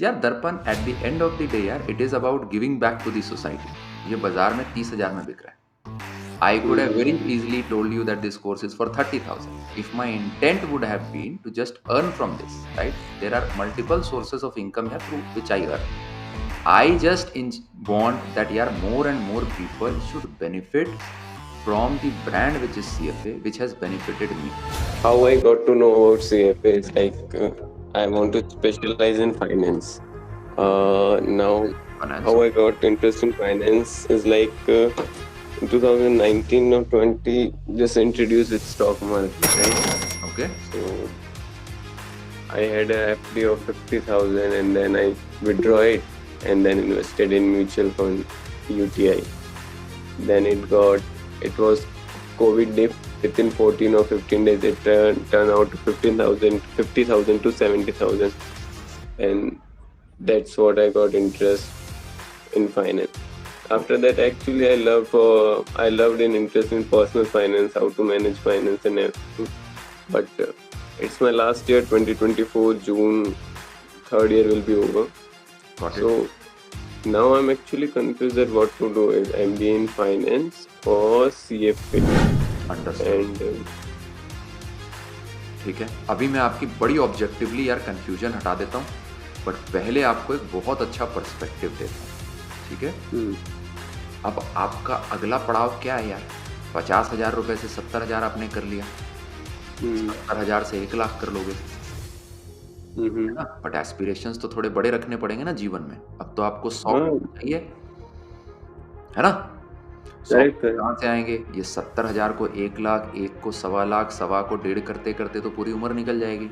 यार Darpan at the end of the day यार it is about giving back to the society. ये बाजार में 30,000 में बिक रहा है। I could have very Mm-hmm. easily told you that this course is for 30,000 if my intent would have been to just earn from this, right? There are multiple sources of income here through which I earn. I just want that yeah, more and more people should benefit from the brand which is CFA, which has benefited me. How I got to know about CFA is I want to specialize in finance. Now, Finance. how I got interest in finance is in 2019 or 20, just introduced with stock market, right? Okay. So I had a FD of 50,000 and then I withdraw it and then invested in mutual fund UTI. Then it was COVID dip. Within 14 or 15 days, it turned out to 50,000 to 70,000. And that's what I got interest in finance. After that, actually, I loved in interest in personal finance, how to manage finance and everything. But it's my last year, 2024, June, third year will be over. Got it. So now I'm actually confused at what to do. Is MBA in finance or CFA? Understood. And ठीक है, अभी मैं आपकी बड़ी objectively यार confusion हटा देता हूँ, बट पहले आपको एक बहुत अच्छा पर्सपेक्टिव देता हूँ, ठीक है? अब आपका अगला पड़ाव क्या है यार? 50,000 रुपए से 70,000 आपने कर लिया, 70,000 से 1 लाख कर लोगे, है ना? बट एस्पिरेशंस तो थोड़े बड़े रखने पड़ेंगे ना जीवन में। अब तो आपको 100 चाहिए, है ना? 100 कहाँ से आएंगे? ये 70,000 को 1 लाख, 1 को 1.25 लाख, 1.25 को 1.5 करते करते तो पूरी उम्र निकल जाएगी।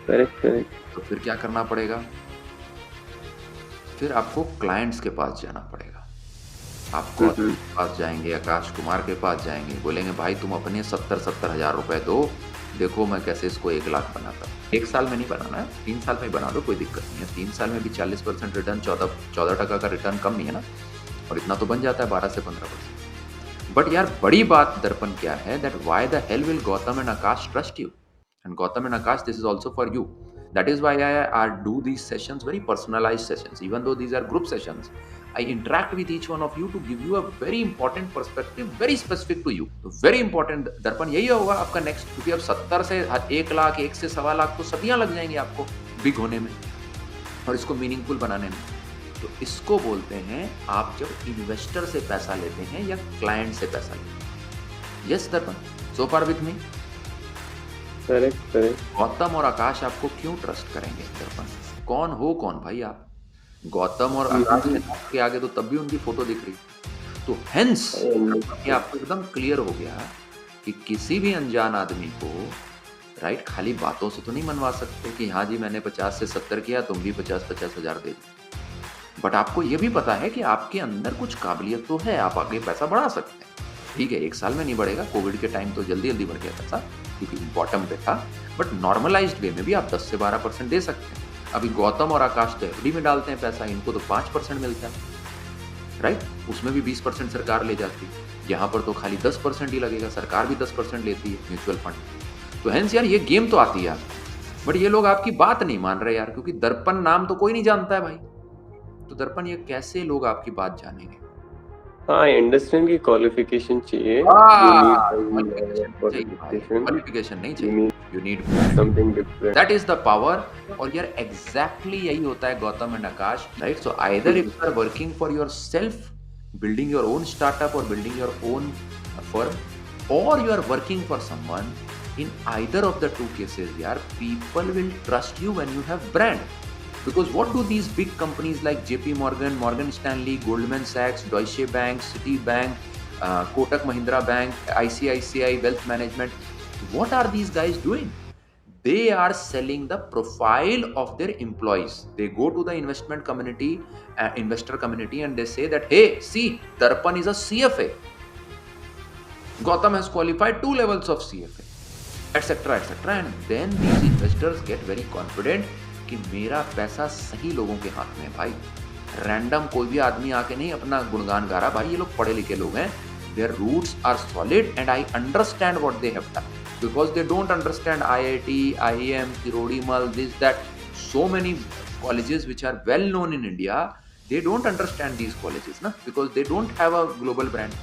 करेक्ट। तो फिर क्या करना पड़ेगा? फिर आपको क्लाइंट्स के पास जाना पड़ेगा। आपको अतुल के पास जाएंगे, आकाश कुमार के पास जाएंगे, बोलेंगे भाई तुम अपने 70,000 रुपए दो, देखो मैं कैसे इसको 1 लाख बनाता हूँ। 1 साल में नहीं बनाना है, 3 साल में ही बना दो, कोई दिक्कत नहीं है। 3 साल में भी 40% रिटर्न, 14% का रिटर्न कम नहीं है ना, और इतना तो बन जाता है 12 से 15%। बट यार बड़ी बात दर्पण क्या है, that why the hell will Gautam and Akash trust you? And Gautam and Akash, this is also for you. That is why I do these sessions, very personalized sessions. Even though these are group sessions, I interact with each one of you to give you a very important perspective, very specific to you. तो very important दर्पण यही होगा आपका next, क्योंकि अब 70 से 1 लाख, 1 से 1.25 लाख तो सदियां लग जाएंगी आपको बिग होने में और इसको मीनिंगफुल बनाने में। तो इसको बोलते हैं आप जब इन्वेस्टर से पैसा लेते हैं या क्लाइंट से पैसा लेते हैं। यस दर्पण, सो फार विथ मी? करेक्ट। गौतम और आकाश आपको क्यों ट्रस्ट करेंगे दर्पण? कौन हो कौन भाई आप? गौतम और आकाश के आगे तो तब भी उनकी फोटो दिख रही। तो हेंस ये आपको एकदम क्लियर हो गया कि किसी भी अनजान आदमी को राइट खाली बातों से तो नहीं मनवा सकते कि हाँ जी मैंने 50 से 70 किया, तुम भी 50-50 हजार दे दो। बट आपको ये भी पता है कि आपके अंदर कुछ काबिलियत तो है, आप आगे पैसा बढ़ा सकते हैं। ठीक है, 1 साल में नहीं बढ़ेगा, कोविड के टाइम तो जल्दी जल्दी बढ़ गया पैसा क्योंकि बॉटम पे था, बट नॉर्मलाइज्ड वे में भी आप 10 से 12% दे सकते हैं। अभी गौतम और आकाश तो एफडी में डालते हैं पैसा, इनको तो 5% मिलता है, राइट? उसमें भी 20% सरकार ले जाती है, यहाँ पर तो खाली 10% ही लगेगा, सरकार भी 10% लेती है म्यूचुअल फंड। तो हेंस यार ये गेम तो आती है यार, बट ये लोग आपकी बात नहीं मान रहे यार, क्योंकि दर्पण नाम तो कोई नहीं जानता है भाई। तो दर्पण ये कैसे लोग आपकी बात जानेंगे? हाँ, अंडरस्टैंड की क्वालिफिकेशन चाहिए, क्वालिफिकेशन नहीं चाहिए, you need something different, that is the power. और यार एग्जैक्टली यही होता है Gautam and Akash, right? So either if you are working for yourself, building your own startup or building your own firm, or you are working for someone, in either of the two cases yaar people will trust you when you have brand. Because what do these big companies like JP Morgan, Morgan Stanley, Goldman Sachs, Deutsche Bank, Citibank, Kotak Mahindra Bank, ICICI Wealth Management, what are these guys doing? They are selling the profile of their employees. They go to the investor community and they say that, hey, see, Darpan is a CFA. Gautam has qualified 2 levels of CFA, etc., etc. And then these investors get very confident कि मेरा पैसा सही लोगों के हाथ में है भाई। रैंडम कोई भी आदमी आके नहीं अपना गुणगान गा रहा, भाई ये लोग पढ़े लिखे लोग हैं, their roots are solid and I understand what they have done. Because they don't understand IIT, IIM, Kirodimal, this, that, so many colleges which are well known in India, they don't understand these colleges, na? Because they don't have a global brand.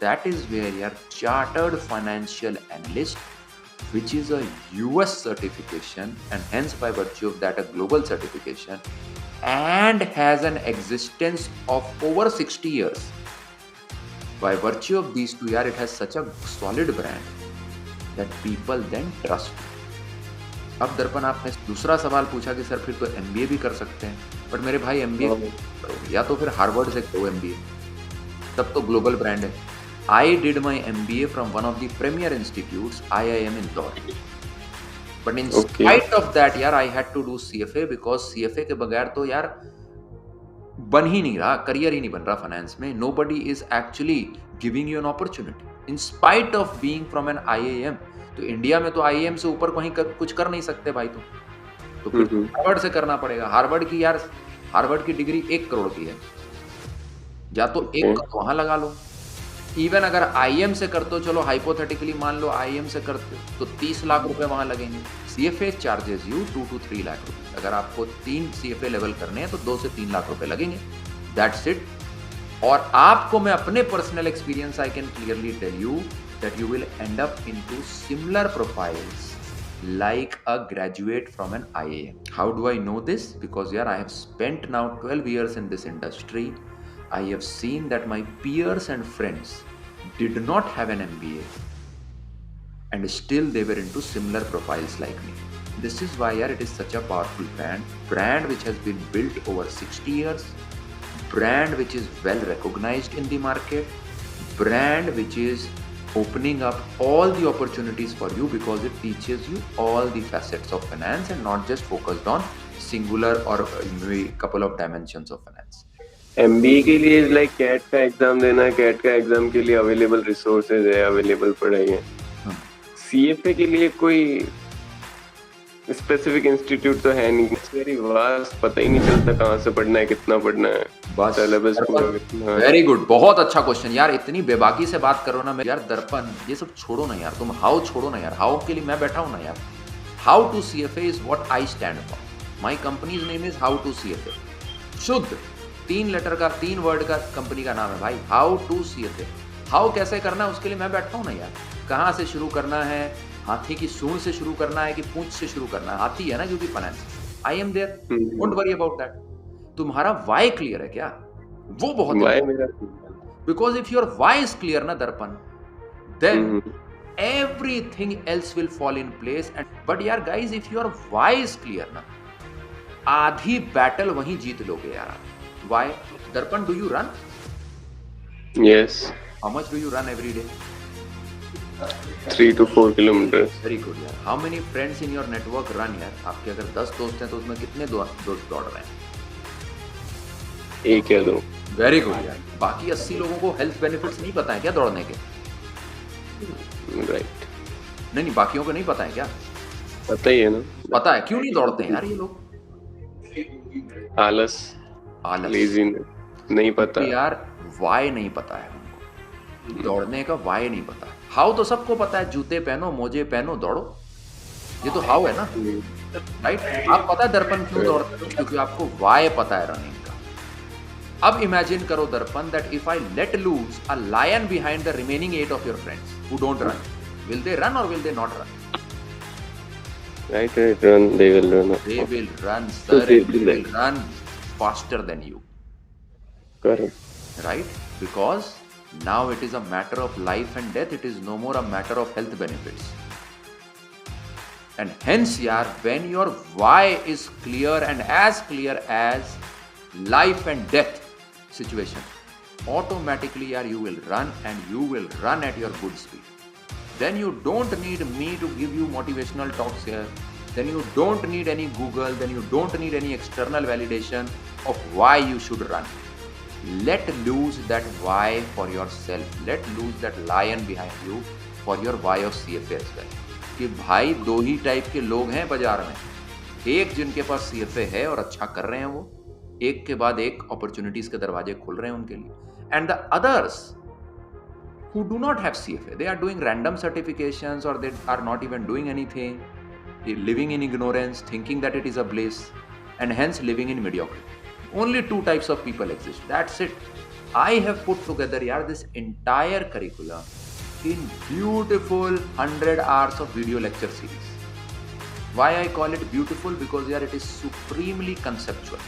That is where your chartered financial analyst, which is a US certification, and hence by virtue of that a global certification, and has an existence of over 60 years. By virtue of these two, it has such a solid brand that people then trust. अब दर्पण आपने दूसरा सवाल पूछा कि sir फिर तो MBA भी कर सकते हैं, बट मेरे भाई एमबीए करोगे या तो फिर हार्वर्ड से करो एमबीए, तब तो ग्लोबल ब्रांड है. I did my MBA from one of the premier institutes, IIM Indore. But in spite of that, यार, I had to do CFA because CFA के बगैर तो यार बन ही नहीं रहा, करियर ही नहीं बन रहा फाइनेंस में. Nobody is actually giving you an opportunity. In spite of being from an IIM, तो इंडिया में तो IIM से ऊपर कहीं कुछ कर नहीं सकते भाई. तो फिर हार्वर्ड से करना पड़ेगा. हार्वर्ड की डिग्री 1 करोड़ की है, या तो 1 करोड़ वहां लगा लो. इवन अगर आईएम से करते हो, चलो हाइपोथेटिकली मान लो आईएम से करते हो, तो 30 लाख रुपए वहां लगेंगे. CFA charges you 2 to 3 lakh रुपए. अगर आपको 3 सीएफए लेवल करने हैं तो 2 से 3 लाख रुपए लगेंगे. That's it. और आपको मैं अपने personal experience I can clearly tell you that you will end up into similar profiles like a graduate from an IIM. How do I know this? Because I have spent now 12 years in this industry. I have seen that my peers and friends did not have an MBA and still they were into similar profiles like me. This is why it is such a powerful brand which has been built over 60 years, brand which is well recognized in the market, brand which is opening up all the opportunities for you because it teaches you all the facets of finance and not just focused on singular or maybe couple of dimensions of finance. MBA के लिए like cat का exam देना है, cat का exam के लिए available resources है, available पढ़ाई है. सीएफए के लिए कोई स्पेसिफिक इंस्टीट्यूट तो है नहीं. वेरी वास्ट, पता ही नहीं चलता कहाँ से पढ़ना है, कितना पढ़ना है, बस सिलेबस पूरा कितना. वेरी गुड, बहुत अच्छा क्वेश्चन यार. इतनी बेबाकी से बात करो ना यार. दर्पण ये सब छोड़ो ना यार, तुम हाउ छोड़ो ना यार. हाउ के लिए मैं बैठा हूँ ना यार. How to CFA is what I stand for. My company's name is how to CFA. शुद्ध 3 लेटर का 3 वर्ड का कंपनी का नाम है भाई, हाउ टू सीएफए. हाउ कैसे करना है उसके लिए मैं बैठा हूँ ना यार. कहाँ से शुरू करना है, हाथी की सूंड से शुरू करना है कि पूंछ से शुरू करना है. हाथी है ना क्योंकि finance. I am there, don't worry about that. तुम्हारा वाई क्लियर है क्या? वो बहुत because if your why is clear ना Darpan, then everything else will fall in place. And but यार guys, if your why is clear ना, आधी battle वहीं जीत लोगे यार. Why? Darpan, do you run? Yes. How much do you run every day? 3 to 4 kilometers. Very good यार. How many friends in your network run यार? आपके अगर 10 दोस्त हैं तो उसमें कितने दोस्त दौड़ रहे हैं? 1 या 2. Very good यार. बाकी 80 लोगों को हेल्थ बेनिफिट्स नहीं पता है क्या दौड़ने के? Right. नहीं, बाकियों को नहीं पता है क्या? पता ही है ना. पता है. क्यों नहीं दौड़ते हैं यार ये लोग? आलस, नहीं पता यार. वाई नहीं पता है उनको, दौड़ने का वाई नहीं पता. हाउ तो सबको पता है, जूते पहनो, मोजे पहनो, दौड़ो. ये तो हाउ है ना, राइट? आप पता है दर्पण क्यों दौड़ते हो? क्योंकि आपको वाई पता है रनिंग का. अब इमेजिन करो Darpan that if I let loose a lion behind the remaining 8 of your friends who don't run, will they run or will they not run? Right, run. They will run. They will run, sir. They will run faster than you. Correct. Right? Because now it is a matter of life and death. It is no more a matter of health benefits. And hence, yaar, when your why is clear and as clear as life and death situation, automatically, yaar, you will run and you will run at your good speed. Then you don't need me to give you motivational talks here. Then you don't need any Google. Then you don't need any external validation of why you should run. Let loose that why for yourself. Let loose that lion behind you for your why of CFA as well. कि भाई 2 ही type के लोग हैं बाजार में. एक जिनके पास CFA है और अच्छा कर रहे हैं वो, एक के बाद एक अपॉर्चुनिटीज के दरवाजे खुल रहे हैं उनके लिए. And the others who do not have CFA, they are doing random certifications or they are not even doing anything, living in ignorance, thinking that it is a bliss. and hence living in mediocrity. Only two types of people exist. That's it. I have put together this entire curriculum in beautiful 100 hours of video lecture series. Why I call it beautiful? Because it is supremely conceptual.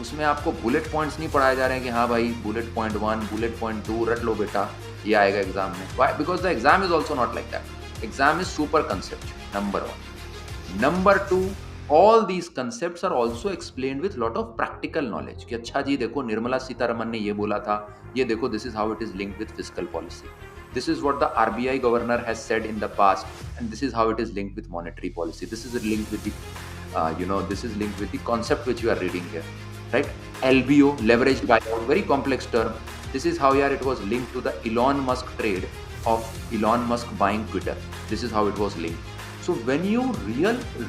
उसमें आपको bullet points नहीं पढ़ाए जा रहे हैं कि हाँ भाई बुलेट पॉइंट 1, बुलेट पॉइंट 2 रट लो बेटा, ये आएगा एग्जाम में. Why? Because the exam is also not like that. Exam is super conceptual. Number 1. Number 2, all these concepts are also explained with lot of practical knowledge. कि अच्छा जी देखो निर्मला सीतारमन ने ये बोला था, ये देखो this is how it is linked with fiscal policy. This is what the RBI governor has said in the past, and this is how it is linked with monetary policy. This is linked with the, this is linked with the concept which you are reading here, right? LBO, leveraged buyout, very complex term. This is how it was linked to the Elon Musk trade of Elon Musk buying Twitter. This is how it was linked. So when you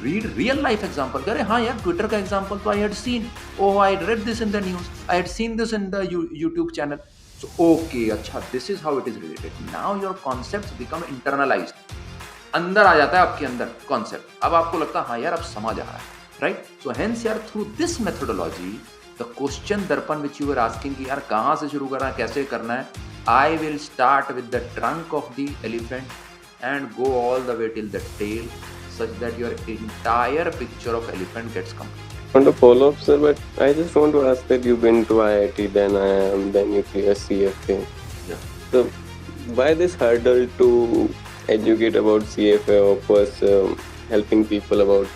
read real life example, अरे हाँ यार Twitter का example तो I had seen, oh I read this in the news, I had seen this in the YouTube channel. So okay, अच्छा this is how it is related. Now your concepts become internalized. अंदर आ जाता है आपके अंदर concept. अब आपको लगता है हाँ यार अब समझ आ रहा है, right? So hence यार through this methodology, the question दर्पण which you were asking कि यार कहाँ से शुरू करना है, कैसे करना है, I will start with the trunk of the elephant and go all the way till the tail, such that your entire picture of elephant gets complete. I want to follow up, sir, but I just want to ask that you've been to IIT, then IIM, then you clear CFA. Yeah. So why this hurdle to educate about CFA or first helping people about?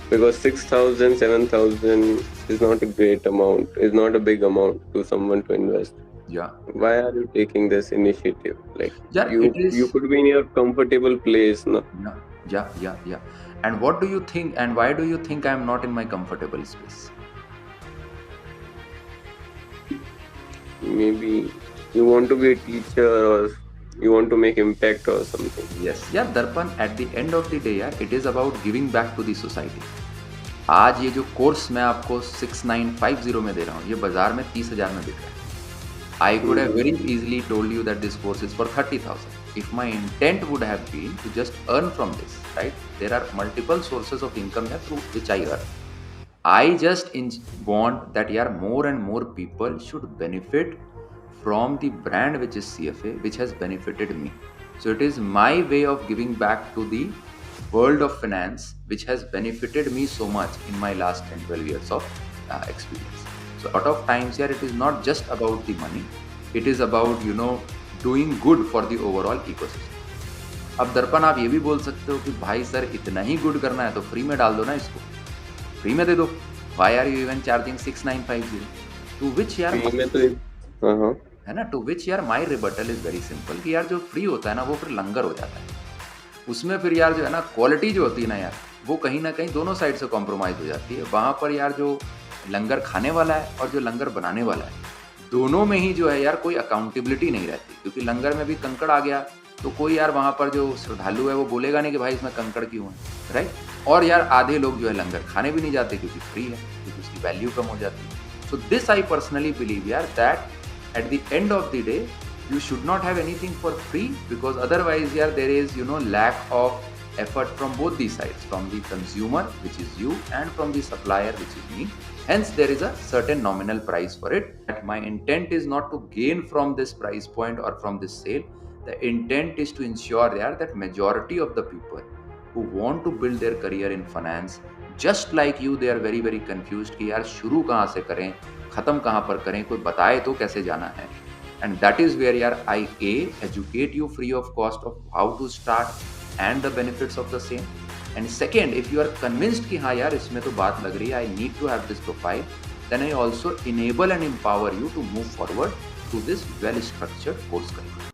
Because 6,000, 7,000 is not a great amount, is not a big amount to someone to invest. Yeah. Why are you taking this initiative? Like you could be in your comfortable place, no? Yeah. And what do you think, and why do you think I am not in my comfortable space? Maybe you want to be a teacher or you want to make impact or something. Yes. Yeah, Darpan, at the end of the day, it is about giving back to the society. आज ये जो course मैं आपको 6950 में दे रहा हूँ, ये बाजार में 30,000 में बिक रहा है. I could have very easily told you that this course is for 30,000. If my intent would have been to just earn from this, right? There are multiple sources of income here through which I earn. I just want that more and more people should benefit from the brand which is CFA, which has benefited me. So it is my way of giving back to the world of finance, which has benefited me so much in my last 10, 12 years of experience. So a lot of times here it is not just about the money, it is about doing good for the overall ecosystem. अब दर्पण आप ये भी बोल सकते हो कि भाई सर इतना ही गुड करना है तो फ्री में डाल दो ना इसको, फ्री में दे दो. Why are you even charging 6950? To which यार है ना, to which यार my rebuttal is very simple कि यार जो फ्री होता है ना वो फिर लंगर हो जाता है. उसमें फिर यार जो है ना क्वालिटी जो होती है ना यार वो कहीं ना कहीं दोनों साइड से कॉम्प्रोमाइज हो जाती है. वहाँ पर यार जो लंगर खाने वाला है और जो लंगर बनाने वाला है दोनों में ही जो है यार कोई अकाउंटेबिलिटी नहीं रहती, क्योंकि लंगर में भी कंकड़ आ गया तो कोई यार वहाँ पर जो श्रद्धालु है वो बोलेगा नहीं कि भाई इसमें कंकड़ क्यों है, राइट. और यार आधे लोग जो है लंगर खाने भी नहीं जाते क्योंकि फ्री है, क्योंकि उसकी वैल्यू कम हो जाती है. So this I personally believe यार that at the end of the day you should not have anything for free, because otherwise there is lack of effort from both the sides, from the consumer which is you and from the supplier which is me. Hence there is a certain nominal price for it. My intent is not to gain from this price point or from this sale. The intent is to ensure that majority of the people who want to build their career in finance, just like you, they are very very confused कि यार शुरू कहाँ से करें, खत्म कहाँ पर करें, कोई बताए तो कैसे जाना है. And that is where I educate you free of cost of how to start and the benefits of the same. And second, if you are convinced कि हाँ यार इसमें तो बात लग रही है, I need to have this profile, then I also enable and empower you to move forward through this well structured course curriculum.